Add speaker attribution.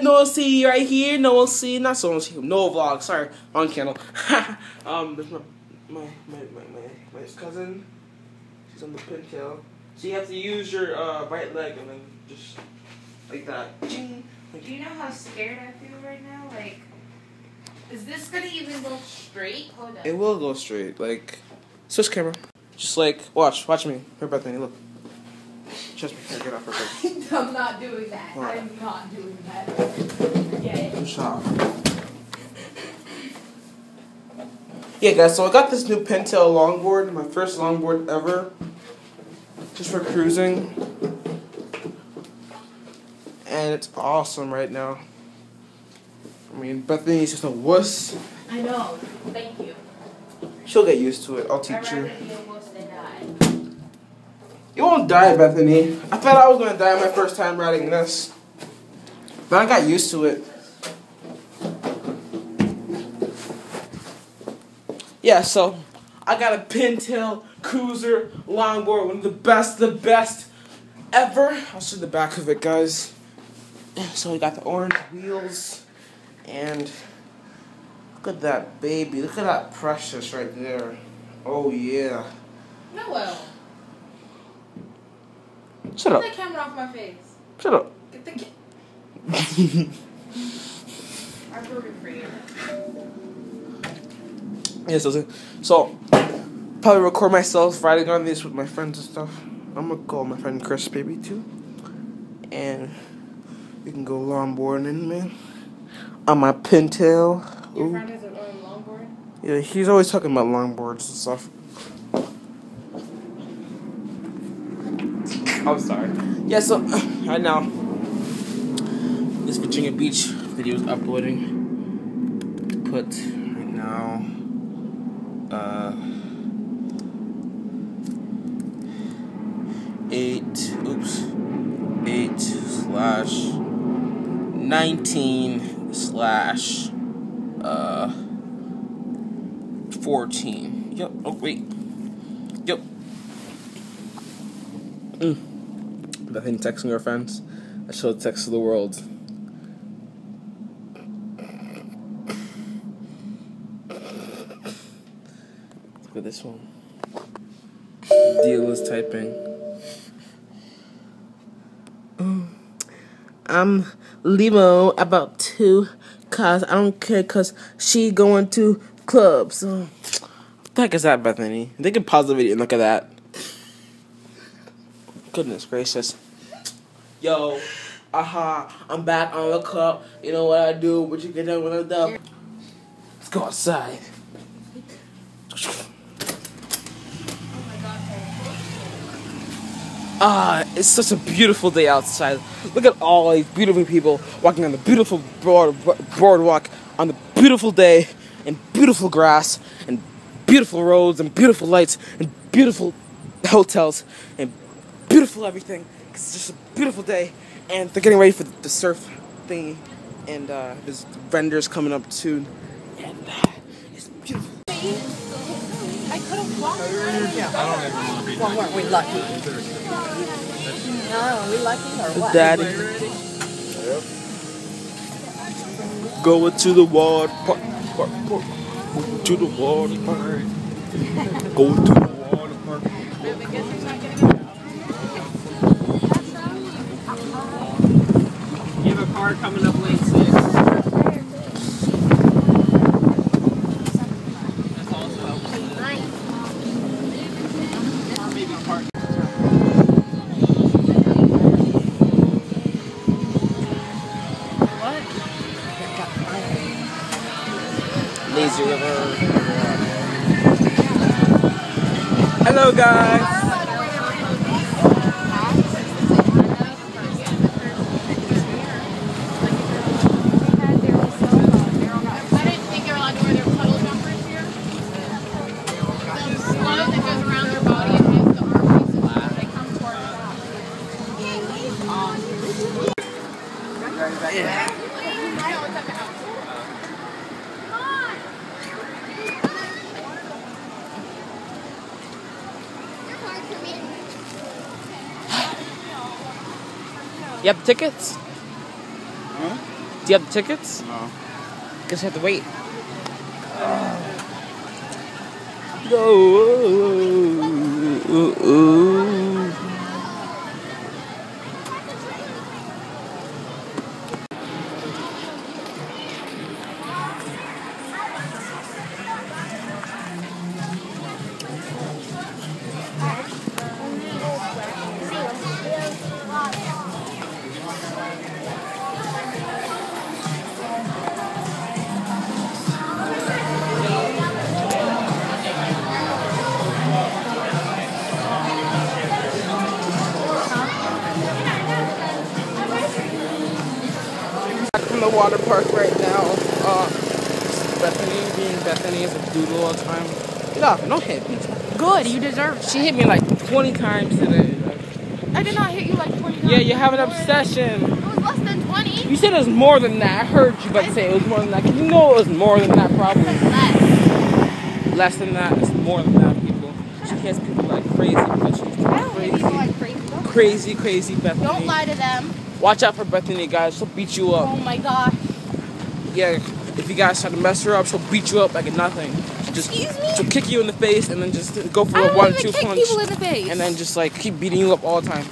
Speaker 1: No one see right here. No one see. Not so one see. No vlog. Sorry, on channel. There's my cousin. She's on the pintail. So you have to use your right leg and then just like that. Ching.
Speaker 2: Do you know how scared I feel right now? Like, is this gonna even go straight? Hold on.
Speaker 1: It will go straight. Like, switch camera. Just like watch me. Here, Bethany, look. Trust me. Here, get off her face.
Speaker 2: I'm not doing that.
Speaker 1: Right.
Speaker 2: I'm not doing that. Yeah.
Speaker 1: Shot. Yeah, guys. So I got this new Pintail longboard. My first longboard ever. Just for cruising. And it's awesome right now. I mean, Bethany's just a wuss.
Speaker 2: I know. Thank you.
Speaker 1: She'll get used to it. I'll teach
Speaker 2: I'd
Speaker 1: her.
Speaker 2: rather be a wuss than die.
Speaker 1: You won't die, Bethany. I thought I was gonna die my first time riding this. But I got used to it. Yeah, so I got a Pintail Cruiser longboard, one of the best ever. I'll show the back of it, guys. So we got the orange wheels, and look at that baby. Look at that precious right there. Oh yeah.
Speaker 2: Noel.
Speaker 1: Shut up.
Speaker 2: Get the camera off my face.
Speaker 1: Shut up.
Speaker 2: Get the I voted for you.
Speaker 1: Yeah, so probably record myself riding on this with my friends and stuff. I'm gonna call my friend Chris baby too, and we can go longboarding, man. On my Pintail.
Speaker 2: Your friend is on longboard?
Speaker 1: Yeah, he's always talking about longboards and stuff.
Speaker 3: I'm sorry.
Speaker 1: Yeah, so right now, this Virginia Beach video is uploading. Put right now, 8/19/14. Yep. Oh wait. Yep. Bethany texting her friends. I show the text to the world. Look at this one. Deal is typing. I'm Limo about to, cause I don't care, cause she going to clubs. What the heck is that, Bethany? They can pause the video and look at that. Goodness gracious. Yo, I'm back on the club. You know what I do, but you get done when I'm done. Let's go outside. It's such a beautiful day outside. Look at all these beautiful people walking on the beautiful boardwalk on the beautiful day, and beautiful grass, and beautiful roads, and beautiful lights, and beautiful hotels, and beautiful everything. It's just a beautiful day, and they're getting ready for the surf thingy, and there's vendors coming up soon, and it's beautiful.
Speaker 2: I could have walked.
Speaker 4: Well, weren't we lucky? No, are we lucky or what?
Speaker 1: Daddy. Going to the water park. Going to the water park. Going to the water park.
Speaker 3: You have a car coming up lane 6. That's also helpful. Maybe park.
Speaker 1: Lazy River. Hello, guys. You have tickets?
Speaker 5: Huh?
Speaker 1: Do you have the tickets?
Speaker 3: No.
Speaker 1: Guess you have to wait. No. From the water park right now. Bethany being Bethany is a doodle all the time. Get off, don't hit me.
Speaker 2: Good, you deserve it.
Speaker 1: She hit me like 20 times today.
Speaker 2: I did not hit you like 20 times.
Speaker 1: Yeah, you have an obsession.
Speaker 2: It was less than 20.
Speaker 1: You said it was more than that. I heard you about to say it was more than that. 'Cause you know it was more than that probably.
Speaker 2: Less.
Speaker 1: Less than that. It's more than that, people. She hits people like crazy because she's
Speaker 2: I don't hit people
Speaker 1: crazy.
Speaker 2: like crazy.
Speaker 1: Crazy Bethany.
Speaker 2: Don't lie to them.
Speaker 1: Watch out for Bethany, guys. She'll beat you up.
Speaker 2: Oh my god.
Speaker 1: Yeah, if you guys try to mess her up, she'll beat you up like nothing.
Speaker 2: Excuse me?
Speaker 1: She'll kick you in the face and then just go for
Speaker 2: I
Speaker 1: a
Speaker 2: don't
Speaker 1: 1-2
Speaker 2: even kick
Speaker 1: punch.
Speaker 2: people in the face.
Speaker 1: And then just like keep beating you up all the time.